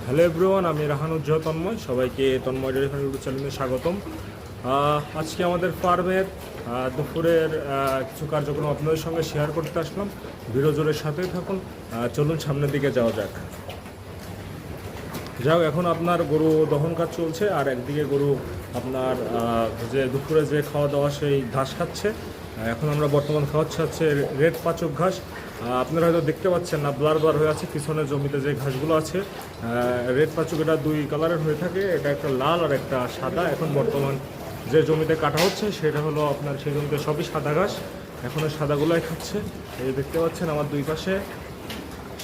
Hello everyone, আমি রাহানুজ্জাহ তন্ময়। সবাইকে Tanmoy dairy farm YouTube চ্যানেলে স্বাগতম। আজকে আমাদের ফার্মের দুপুরের কিছু কার্যক্রম আপনাদের সঙ্গে শেয়ার করতে আসলাম। ভিডিও জোরের সাথেই থাকুন। চলুন সামনের দিকে যাওয়া যাক। এখন আপনার গরু দহন কাজ চলছে, আর একদিকে গরু আপনার যে দুপুরে যে খাওয়া দাওয়া সেই ঘাস খাচ্ছে। এখন আমরা বর্তমান খাওয়াচ্ছি হচ্ছে রেড পাচক ঘাস। আপনারা হয়তো দেখতে পাচ্ছেন না, ব্লার হয়ে আছে পিছনের জমিতে যে ঘাসগুলো আছে। রেড পাচক এটা দুই কালারের হয়ে থাকে, এটা একটা লাল আর একটা সাদা। এখন বর্তমান যে জমিতে কাটা হচ্ছে সেটা হলো আপনার সেই জমিতে সবই সাদা ঘাস। এখন ওই সাদাগুলোই খাচ্ছে। এই দেখতে পাচ্ছেন আমার দুই পাশে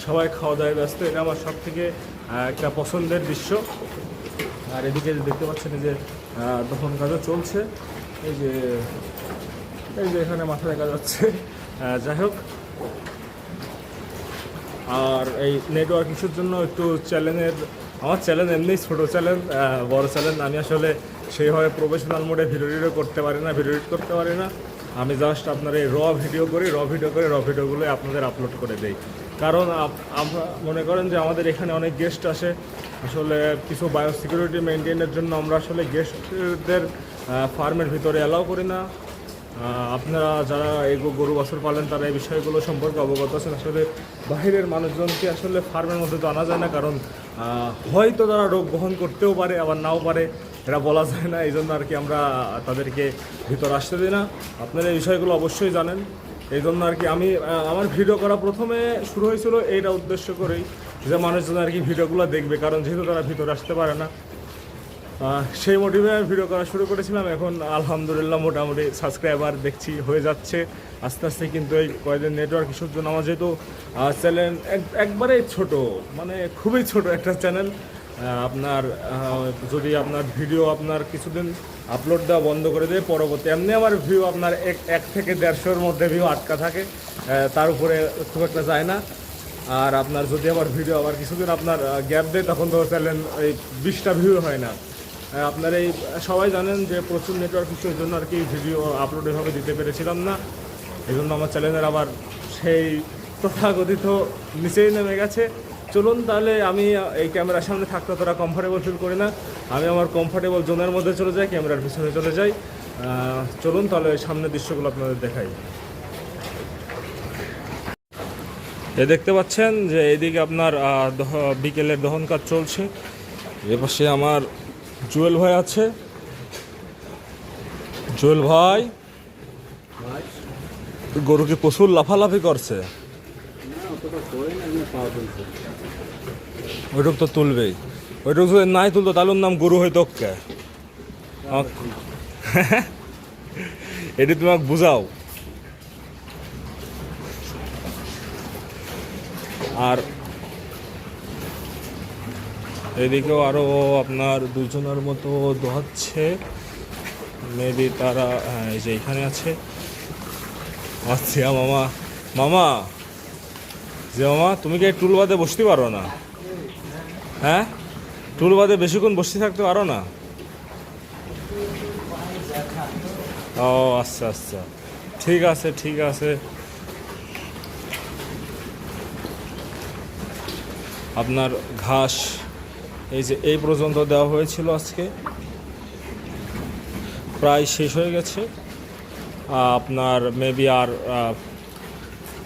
সবাই খাওয়া দাওয়ায় ব্যস্ত। এটা আমার সব থেকে একটা পছন্দের দৃশ্য। আর এদিকে দেখতে পাচ্ছেন যে দহন কাজও চলছে। এই যে এখানে মাথা দেখা যাচ্ছে। যাই হোক, আর এই নেটওয়ার্ক ইস্যুর জন্য একটু আমার চ্যানেল এমনি ছোটো চ্যানেল, বড় চ্যানেল। আমি আসলে সেইভাবে প্রফেশনাল মোডে ভিডিও করতে পারি না, ভিডিও এডিট করতে পারি না। আমি জাস্ট আপনার এই র ভিডিওগুলো আপনাদের আপলোড করে দেই। কারণ আমরা মনে করেন যে আমাদের এখানে অনেক গেস্ট আসে। আসলে কিছু বায়োসিকিউরিটি মেনটেনের জন্য আমরা আসলে গেস্টদের ফার্মের ভিতরে অ্যালাউ করি না। আপনারা যারা এই গরু বাছুর পালেন তারা এই বিষয়গুলো সম্পর্কে অবগত আছেন। আসলে বাহিরের মানুষজনকে আসলে ফার্মের মধ্যে তো আনা যায় না, কারণ হয়তো তারা রোগ বহন করতেও পারে, আবার নাও পারে, এটা বলা যায় না। এই জন্য আর কি আমরা তাদেরকে ভিতর আসতে দিই না। আপনারা এই বিষয়গুলো অবশ্যই জানেন। এই জন্য আর কি আমি আমার ভিডিও করা প্রথমে শুরু হয়েছিল এইটা উদ্দেশ্য করেই, যে মানুষজন আর কি ভিডিওগুলো দেখবে, কারণ যেহেতু তারা ভিতরে আসতে পারে না। সেই মোটিভে আমি ভিডিও করা শুরু করেছিলাম। এখন আলহামদুলিল্লাহ মোটামুটি সাবস্ক্রাইবার দেখছি হয়ে যাচ্ছে আস্তে আস্তে। কিন্তু এই কয়েকদিন নেটওয়ার্ক ইস্যুর জন্য আমার যেহেতু চ্যানেল একবারে ছোট, মানে খুবই ছোট একটা চ্যানেল, আপনার যদি আপনার ভিডিও আপনার কিছুদিন আপলোড দেওয়া বন্ধ করে দেয়, পরবর্তী এমনি আমার ভিউ আপনার 1 থেকে 150-এর মধ্যে ভিউ আটকা থাকে, তার উপরে খুব একটা যায় না। আর আপনার যদি আবার ভিডিও আবার কিছুদিন আপনার গ্যাপ দেয়, তখন তো চ্যানেল এই 20টা ভিউ হয় না। আপনার এই সবাই জানেন যে প্রচুর নেটওয়ার্ক ইস্যুর জন্য আর কি ভিডিও আপলোড এভাবে দিতে পেরেছিলাম না। এই জন্য আমার চ্যানেলের আবার সেই তথাকথিত নিচেই নেমে গেছে। চলুন তাহলে আমি এই ক্যামেরার সামনে থাকতে অতটা কমফোর্টেবল ফিল করি না, আমি আমার কমফোর্টেবল জোনের মধ্যে চলে যাই, ক্যামেরার পিছনে চলে যাই। চলুন তাহলে সামনের দৃশ্যগুলো আপনাদের দেখাই। এ দেখতে পাচ্ছেন যে এইদিকে আপনার বিকেলের দহন কাজ চলছে। এ পাশে আমার জুয়েল ভাই আছে। জুয়েল ভাই, গরু কি প্রচুর লাফালাফি করছে? ওইটুক তো তুলবেই, ওইটুক যদি নাই তুলতো তাহলে ওর নাম গরু হইতো। এটি তোমাকে বুঝাও। আর এদিকেও আরও আপনার দুজনের মতো দোহাচ্ছে, মেবি তারা এই যে এখানে আছে। আচ্ছা মামা যে মামা, তুমি কি টুল বাদে বসতে পারো না? হ্যাঁ, টুল বাদে বেশিক্ষণ বসতে থাকতে পারো না? ও আচ্ছা আচ্ছা, ঠিক আছে। আপনার ঘাস এই যে এই পর্যন্ত দেওয়া হয়েছিল, আজকে প্রায় শেষ হয়ে গেছে। আপনার মেবি আর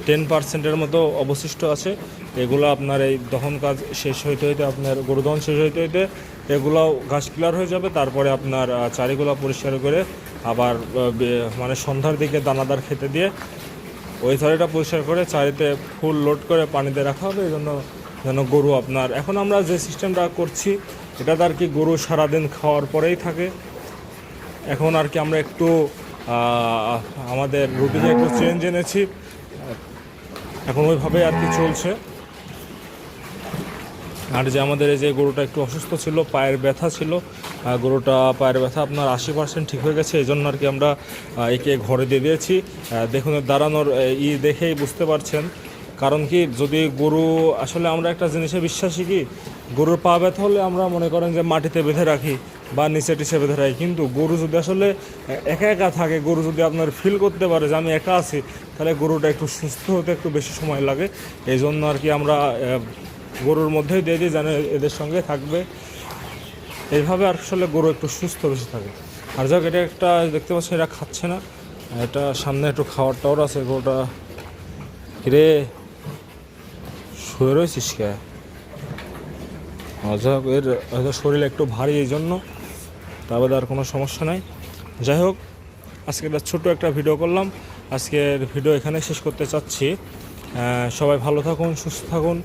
10%-এর মতো অবশিষ্ট আছে। এগুলো আপনার এই দহন কাজ শেষ হইতে আপনার গরু দহন শেষ হইতে এগুলোও ঘাস ক্লিয়ার হয়ে যাবে। তারপরে আপনার চারিগুলো পরিষ্কার করে আবার মানে সন্ধ্যার দিকে দানাদার খেতে দিয়ে ওই চারিটা পরিষ্কার করে চারিতে ফুল লোড করে পানিতে রাখা হবে। এই জন্য যেন গরু আপনার এখন আমরা যে সিস্টেমটা করছি এটাতে আর কি গরু সারাদিন খাওয়ার পরেই থাকে। এখন আর কি আমরা একটু আমাদের রুটিনে একটু চেঞ্জ এনেছি, এখন ওইভাবে আর কি চলছে। আর যে আমাদের এই যে গরুটা একটু অসুস্থ ছিল, পায়ের ব্যথা ছিল, গরুটা পায়ের ব্যথা আপনার 80% ঠিক হয়ে গেছে। এই জন্য আর কি আমরা একে ঘরে দিয়ে দিয়েছি। দেখুন দাঁড়ানোর দেখেই বুঝতে পারছেন। কারণ কি, যদি গরু আসলে আমরা একটা জিনিসে বিশ্বাসী কি, গরুর পা ব্যথা হলে আমরা মনে করেন যে মাটিতে বেঁধে রাখি বা নিচে টিচে বেঁধে রাখি। কিন্তু গরু যদি আসলে একা থাকে, গরু যদি আপনার ফিল করতে পারে যে আমি একা আছি, তাহলে গরুটা একটু সুস্থ হতে একটু বেশি সময় লাগে। এই জন্য আর কি আমরা গরুর মধ্যেই দিয়ে দিই, যেন এদের সঙ্গে থাকবে। এইভাবে আসলে গরু একটু সুস্থ বেশি থাকে। আর যাক, এটা একটা দেখতে পাচ্ছি এটা খাচ্ছে না, এটা সামনে একটু খাওয়ার টাওয়ার আছে। গরুটা কিরে শুয়ে রয়েছিস কে? যাই হোক, এর হয়তো শরীর একটু ভারী, এই জন্য, তারপরে আর কোনো সমস্যা নাই। যাই হোক, আজকে একটা ছোট্ট একটা ভিডিও করলাম। আজকের ভিডিও এখানে শেষ করতে চাচ্ছি। সবাই ভালো থাকুন, সুস্থ থাকুন।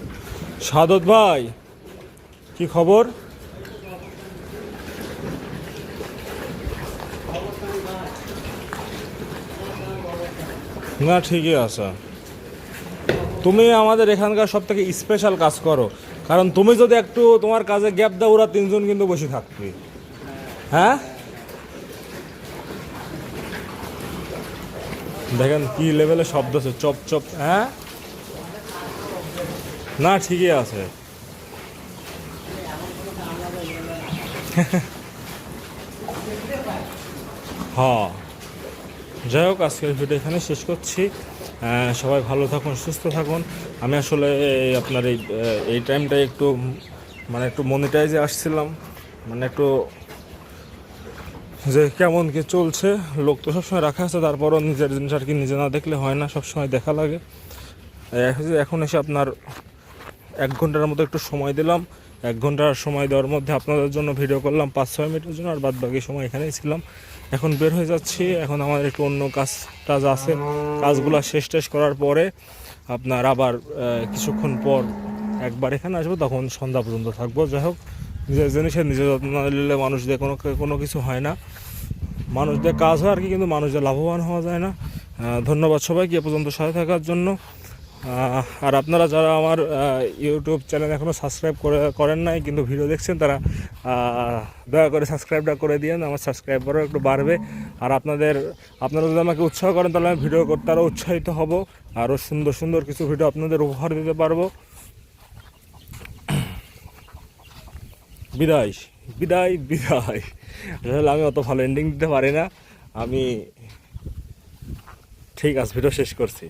সাদত ভাই, কি খবর? না, ঠিকই আছে। তুমি আমাদের এখানকার সব থেকে স্পেশাল কাজ করো, কারণ তুমি যদি একটু তোমার কাজে গ্যাপ দাও, ওরা তিনজন কিন্তু বসে থাকবে। হ্যাঁ, দেখেন কি লেভেলে শব্দ আছে, চপ চপ। হ্যাঁ, না, ঠিকই আছে। হ্যাঁ, যাই হোক, আজকের ভিডিও এখানে শেষ করছি। সবাই ভালো থাকুন, সুস্থ থাকুন। আমি আসলে আপনার এই টাইমটায় একটু মানে একটু মনিটাইজে আসছিলাম, মানে একটু যে কেমন কি চলছে। লোক তো সবসময় রাখা আছে, তারপরও নিজের জিনিস আর কি নিজে না দেখলে হয় না, সবসময় দেখা লাগে। এখন এসে আপনার 1 ঘন্টার মতো একটু সময় দিলাম। 1 ঘন্টার সময় দেওয়ার মধ্যে আপনাদের জন্য ভিডিও করলাম 5-6 মিনিটের জন্য, আর বাদ বাকি সময় এখানেই ছিলাম। এখন বের হয়ে যাচ্ছি। এখন আমার একটু অন্য কাজ আছে, কাজগুলো শেষ করার পরে আপনার আবার কিছুক্ষণ পর একবার এখানে আসবো, তখন সন্ধ্যা পর্যন্ত থাকবো। যাই হোক, নিজের জিনিসের নিজের যত্ন না নিলে মানুষ দিয়ে কোনো কিছু হয় না। মানুষ দিয়ে কাজ হয় আর কি, কিন্তু মানুষ দিয়ে লাভবান হওয়া যায় না। ধন্যবাদ সবাইকে এ পর্যন্ত সাথে থাকার জন্য। আর আপনারা যারা আমার ইউটিউব চ্যানেল এখনও সাবস্ক্রাইব করেন নাই কিন্তু ভিডিও দেখছেন, তারা দয়া করে সাবস্ক্রাইবটা করে দিন, আমার সাবস্ক্রাইবারও একটু বাড়বে। আর আপনারা যদি আমাকে উৎসাহ করেন, তাহলে আমি ভিডিও করতে আরও উৎসাহিত হব, আরও সুন্দর সুন্দর কিছু ভিডিও আপনাদের উপহার দিতে পারবো। বিদায়, বিদায়, বিদায়। আসলে আমি অত ভালো এন্ডিং দিতে পারি না। আমি ঠিক আছে, ভিডিও শেষ করছি।